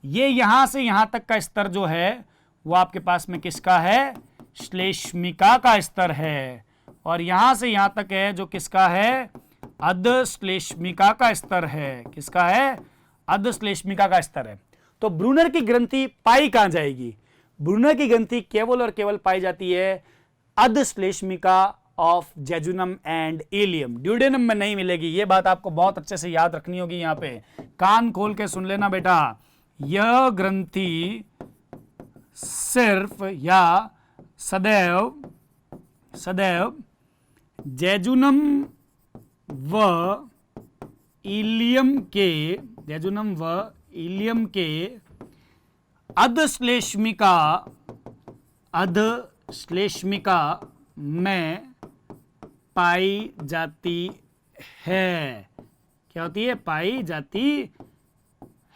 ये यहां से यहां तक का स्तर जो है वो आपके पास में किसका है? श्लेष्मिका का स्तर है। और यहां से यहां तक है जो किसका है? अधश्लेष्मिका का स्तर है। किसका है? अधश्लेष्मिका का स्तर है। तो ब्रूनर की ग्रंथि पाई कहां जाएगी? ब्रूनर की ग्रंथि केवल और केवल पाई जाती है अधश्लेष्मिका of jejunum and ileum, duodenum में नहीं मिलेगी। ये बात आपको बहुत अच्छे से याद रखनी होगी। यहां पे कान खोल के सुन लेना बेटा, यह ग्रंथि सिर्फ या सदैव जेजुनम व इलियम के अधश्लेष्मिका में पाई जाती है। क्या होती है? पाई जाती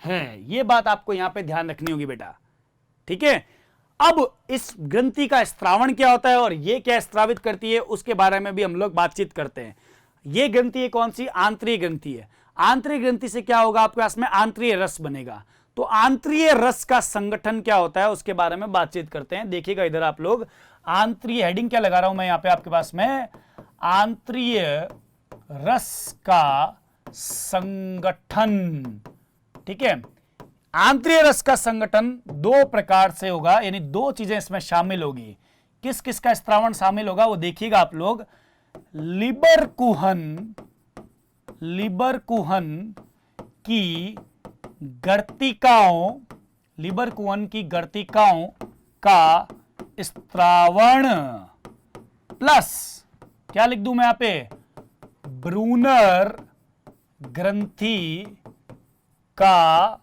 है। यह बात आपको यहां पे ध्यान रखनी होगी बेटा, ठीक है। अब इस ग्रंथि का स्त्रावण क्या होता है और यह क्या स्त्रावित करती है उसके बारे में भी हम लोग बातचीत करते हैं। यह ग्रंथि है कौन सी? आंतरिक ग्रंथि है। आंतरिक ग्रंथि से क्या होगा आपके पास में? आंतरिक रस बनेगा। तो आंतरिक रस का संगठन क्या होता है उसके बारे में बातचीत करते हैं। देखिएगा इधर आप लोग, आंतरिक हेडिंग क्या लगा रहा हूं मैं यहां पे आपके पास में? आंतरिक रस का संगठन, ठीक है। आंतरिक रस का संगठन दो प्रकार से होगा, यानी दो चीजें इसमें शामिल होगी। किस किस का स्त्रावण शामिल होगा वो देखिएगा आप लोग। लिबरकुहन की गर्तिकाओं का स्त्रावण प्लस क्या लिख दूं मैं यहां पे? ब्रूनर ग्रंथि का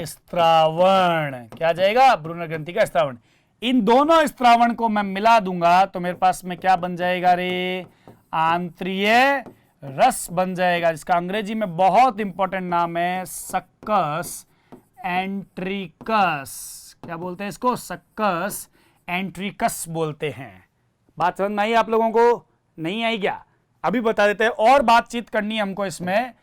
स्त्रावण। क्या जाएगा? ब्रूनर ग्रंथि का स्त्रावण। इन दोनों स्त्रावण को मैं मिला दूंगा तो मेरे पास में क्या बन जाएगा रे? आंतरिक रस बन जाएगा, जिसका अंग्रेजी में बहुत इंपॉर्टेंट नाम है सक्कस एंट्रिकस। क्या बोलते हैं इसको? सक्कस एंट्रिकस बोलते हैं। बात समझ में आई आप लोगों को? नहीं आई क्या? अभी बता देते हैं। और बातचीत करनी है हमको इसमें।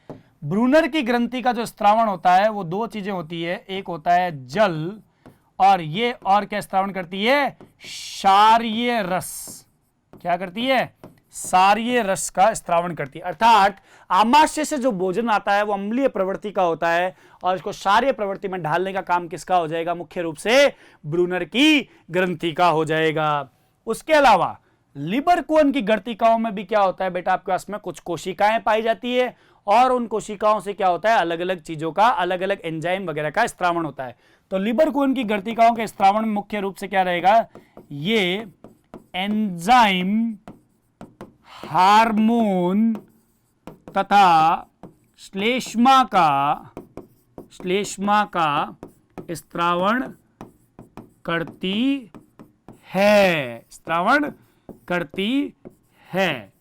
ब्रूनर की ग्रंथि का जो स्त्रावण होता है वो दो चीजें होती है, एक होता है जल और ये और क्या स्त्रावण करती है? क्षारीय रस। क्या करती है? क्षारीय रस का स्त्रावण करती है। अर्थात आमाशय से जो भोजन आता है वो अम्लीय प्रवृत्ति का होता है और इसको क्षारीय प्रवृत्ति में ढालने का काम किसका हो जाएगा? मुख्य रूप से ब्रूनर की ग्रंथि का हो जाएगा। उसके अलावा लिबरकुहन की गर्तिकाओं में भी क्या होता है बेटा आपके पास में? कुछ कोशिकाएं पाई जाती है और उन कोशिकाओं से क्या होता है? अलग अलग चीजों का, अलग अलग एंजाइम वगैरह का स्त्रावण होता है। तो लिबरकुहन की गर्तिकाओं के स्त्रावण में मुख्य रूप से क्या रहेगा? ये एंजाइम, हार्मोन तथा श्लेष्मा का स्त्रावण करती है।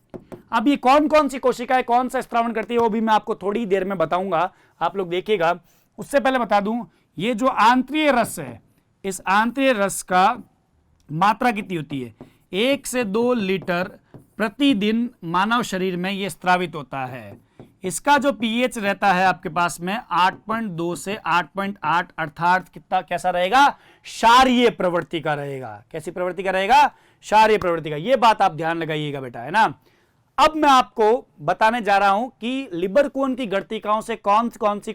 अब ये कौन कौन सी कोशिकाएं कौन सा स्त्रावण करती है वो भी मैं आपको थोड़ी देर में बताऊंगा, आप लोग देखिएगा। उससे पहले बता दूं, ये जो आंतरिक रस है, इस आंतरिक रस का मात्रा कितनी होती है? 1 से 2 लीटर प्रतिदिन मानव शरीर में ये स्त्रावित होता है। इसका जो पीएच रहता है आपके पास में 8.2 से 8.8, अर्थात कितना कैसा रहेगा? क्षारीय प्रवृत्ति का रहेगा। कैसी प्रवृत्ति का रहेगा? क्षारीय प्रवृत्ति का। ये बात आप ध्यान लगाइएगा बेटा, है ना। अब मैं आपको बताने जा रहा हूं कि लिबरकुहन की गर्तिकाओं से कौन कौन सी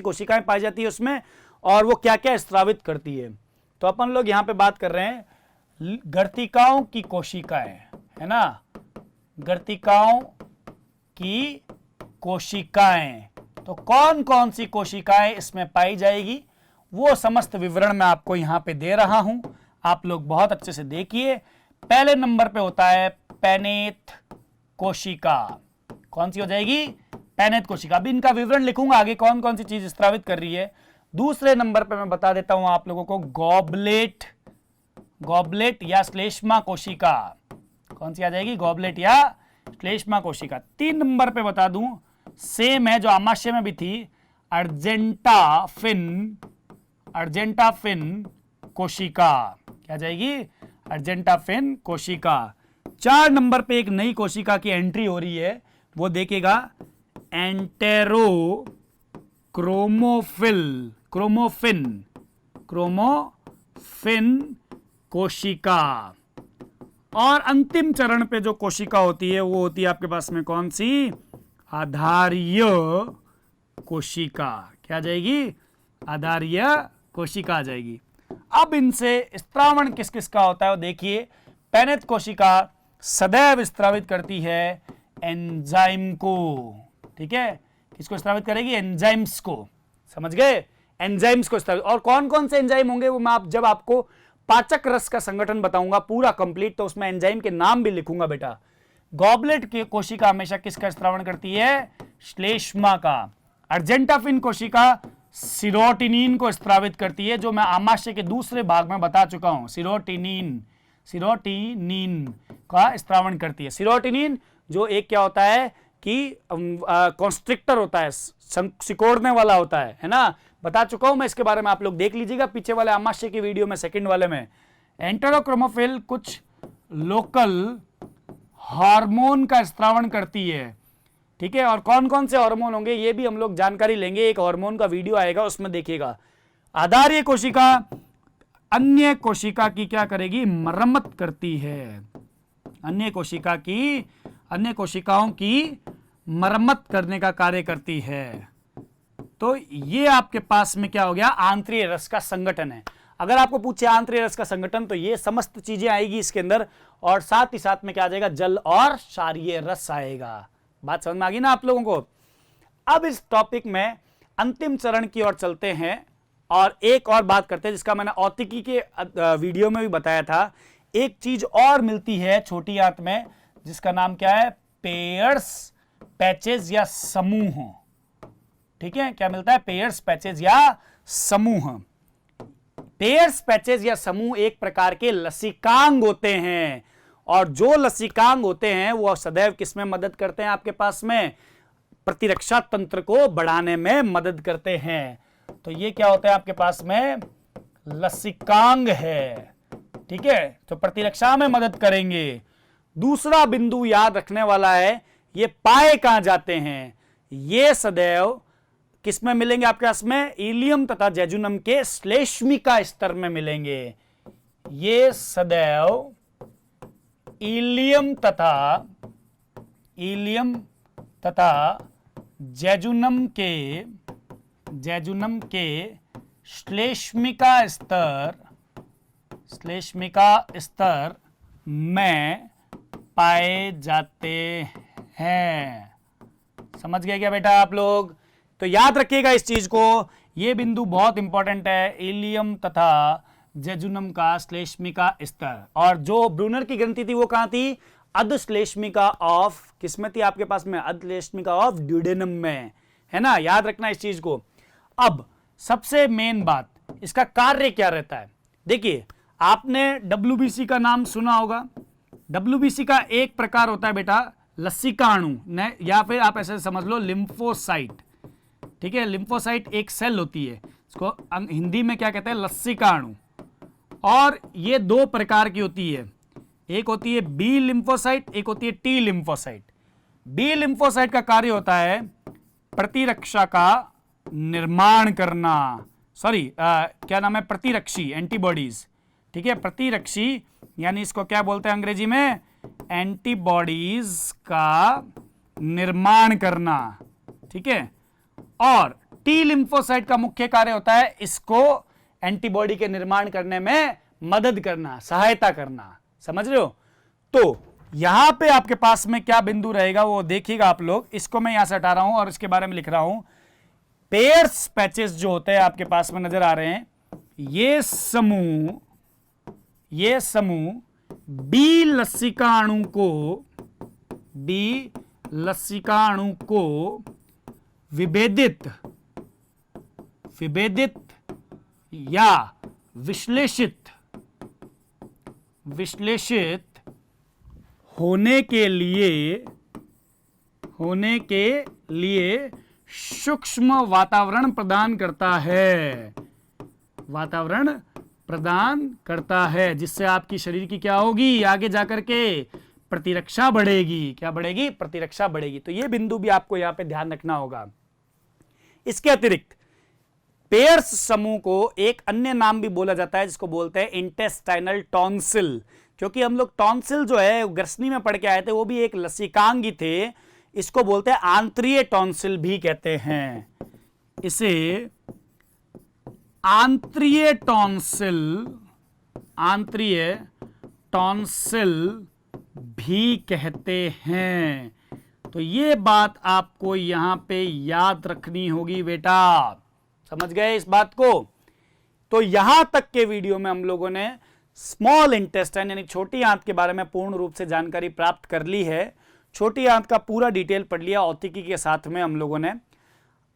कोशिकाएं पाई जाती है उसमें और वो क्या क्या स्त्रावित करती है। तो अपन लोग यहां पे बात कर रहे हैं गर्तिकाओं की कोशिकाएं, है ना। गर्तिकाओं की कोशिकाएं, तो कौन कौन सी कोशिकाएं इसमें पाई जाएगी वो समस्त विवरण मैं आपको यहां पे दे रहा हूं। आप लोग बहुत अच्छे से देखिए। पहले नंबर पे होता है पेनेथ कोशिका। कौन सी हो जाएगी? पैनेत कोशिका। अभी इनका विवरण लिखूंगा आगे कौन कौन सी चीज स्त्रावित कर रही है। दूसरे नंबर पे मैं बता देता हूं आप लोगों को गॉबलेट या श्लेष्मा कोशिका। कौन सी आ जाएगी? गॉबलेट या श्लेष्मा कोशिका। 3 नंबर पे बता दूं, सेम है जो आमाशय में भी थी, अर्जेंटाफिन कोशिका। क्या जाएगी? अर्जेंटाफिन कोशिका। 4 नंबर पे एक नई कोशिका की एंट्री हो रही है, वो देखेगा क्रोमोफिन कोशिका। और अंतिम चरण पे जो कोशिका होती है वो होती है आपके पास में कौन सी? आधारीय कोशिका। क्या जाएगी? आधारीय कोशिका आ जाएगी। अब इनसे स्त्रावण किस किस का होता है वो देखिए। पैनेत कोशिका सदैव स्त्रावित करती है एंजाइम को। ठीक है, किसको स्त्रावित करेगी? एंजाइम्स को। समझ गए? एंजाइम्स को स्त्रावित। और कौन कौन से एंजाइम होंगे वो मैं जब आपको पाचक रस का संगठन बताऊंगा पूरा कंप्लीट, तो उसमें एंजाइम के नाम भी लिखूंगा बेटा। गॉबलेट की कोशिका हमेशा किसका स्त्रावण करती है? श्लेष्मा का। अर्जेंटाफिन कोशिका सीरोटिनिन को स्त्रावित करती है, जो मैं आमाशय के दूसरे भाग में बता चुका हूं। सीरोटिनिन का स्त्रावण करती है। सीरोटिनिन जो एक क्या होता है कि कॉन्स्ट्रिक्टर होता है, सिकोड़ने वाला होता है ना, बता चुका हूं मैं इसके बारे में, आप लोग देख लीजिएगा पीछे वाले आमाशय की वीडियो में, सेकंड वाले में। एंटेरोक्रोमोफिल कुछ लोकल हार्मोन का स्त्रावण करती है। ठीक है, और कौन कौन से हार्मोन होंगे ये भी हम लोग जानकारी लेंगे, एक हार्मोन का वीडियो आएगा उसमें देखिएगा। आधारीय कोशिका अन्य कोशिका की क्या करेगी? मरम्मत करती है। अन्य कोशिकाओं की मरम्मत करने का कार्य करती है। तो ये आपके पास में क्या हो गया? आंतरिक रस का संगठन है। अगर आपको पूछे आंतरिक रस का संगठन तो ये समस्त चीजें आएगी इसके अंदर, और साथ ही साथ में क्या आ जाएगा? जल और क्षारीय रस आएगा। बात समझ में आ गई ना आप लोगों को? अब इस टॉपिक में अंतिम चरण की ओर चलते हैं और एक और बात करते हैं जिसका मैंने औतिकी के वीडियो में भी बताया था। एक चीज और मिलती है छोटी आंत में जिसका नाम क्या है? पेयर्स पैचेज या समूह। ठीक है, क्या मिलता है? पेयर्स पैचेज या समूह। पेयर्स पैचेज या समूह एक प्रकार के लसिकांग होते हैं, और जो लसिकांग होते हैं वो सदैव किसमें मदद करते हैं? आपके पास में प्रतिरक्षा तंत्र को बढ़ाने में मदद करते हैं। तो ये क्या होता है आपके पास में? लसिकांग है। ठीक है, तो प्रतिरक्षा में मदद करेंगे। दूसरा बिंदु याद रखने वाला है, ये पाए कहां जाते हैं? ये सदैव किसमें मिलेंगे आपके पास में? इलियम तथा जेजुनम के श्लेष्मिका स्तर में मिलेंगे। ये सदैव इलियम तथा जेजुनम के श्लेष्मिका स्तर में पाए जाते हैं। समझ गए क्या बेटा आप लोग? तो याद रखिएगा इस चीज को, यह बिंदु बहुत इंपॉर्टेंट है, इलियम तथा जेजुनम का श्लेष्मिका स्तर। और जो ब्रूनर की ग्रंथि थी वो कहां थी? अधश्लेष्मिका ऑफ, किसमें थी आपके पास में? अधश्लेष्मिका ऑफ ड्यूडेनम में, है ना? याद रखना इस चीज को। अब सबसे मेन बात, इसका कार्य क्या रहता है? देखिए, आपने डब्ल्यूबीसी का नाम सुना होगा। डब्ल्यूबीसी का एक प्रकार होता है बेटा लसिकाणु, या फिर आप ऐसे समझ लो लिम्फोसाइट। ठीक है, लिम्फोसाइट एक सेल होती है, इसको हिंदी में क्या कहते हैं? लसिकाणु। और ये 2 प्रकार की होती है, एक होती है बी लिम्फोसाइट, एक होती है टी लिम्फोसाइट। बी लिम्फोसाइट का कार्य होता है प्रतिरक्षा का निर्माण करना, क्या नाम है? प्रतिरक्षी, एंटीबॉडीज। ठीक है, प्रतिरक्षी यानी इसको क्या बोलते हैं अंग्रेजी में? एंटीबॉडीज का निर्माण करना। ठीक है, और टी लिम्फोसाइट का मुख्य कार्य होता है इसको एंटीबॉडी के निर्माण करने में मदद करना, सहायता करना। समझ रहे हो? तो यहां पे आपके पास में क्या बिंदु रहेगा वो देखिएगा आप लोग। इसको मैं यहां से हटा रहा हूं और इसके बारे में लिख रहा हूं। पेयर्स पैचेस जो होते हैं आपके पास में नजर आ रहे हैं, ये समूह बी लसिका अणु को विभेदित या विश्लेषित होने के लिए सूक्ष्म वातावरण प्रदान करता है जिससे आपकी शरीर की क्या होगी, आगे जाकर के प्रतिरक्षा बढ़ेगी। क्या बढ़ेगी? प्रतिरक्षा बढ़ेगी। तो ये बिंदु भी आपको यहां पे ध्यान रखना होगा। इसके अतिरिक्त पेयर्स समूह को एक अन्य नाम भी बोला जाता है जिसको बोलते हैं इंटेस्टाइनल टॉन्सिल, क्योंकि हम लोग टॉन्सिल जो है ग्रसनी में पढ़ के आए थे, वो भी एक लसिकांग थे। इसको बोलते हैं आंतरीय टॉन्सिल भी कहते हैं, इसे आंतरीय टॉन्सिल भी कहते हैं। तो ये बात आपको यहां पे याद रखनी होगी बेटा, समझ गए इस बात को? तो यहां तक के वीडियो में हम लोगों ने स्मॉल इंटेस्टाइन यानी छोटी आंत के बारे में पूर्ण रूप से जानकारी प्राप्त कर ली है। छोटी आंत का पूरा डिटेल पढ़ लिया औतिकी के साथ में हम लोगों ने।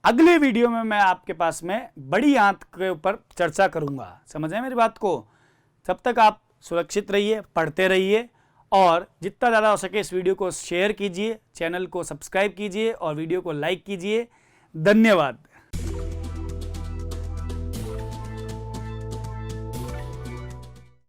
अगले वीडियो में मैं आपके पास में बड़ी आंत के ऊपर चर्चा करूंगा। समझ आए मेरी बात को? तब तक आप सुरक्षित रहिए, पढ़ते रहिए और जितना ज़्यादा हो सके इस वीडियो को शेयर कीजिए, चैनल को सब्सक्राइब कीजिए और वीडियो को लाइक कीजिए। धन्यवाद।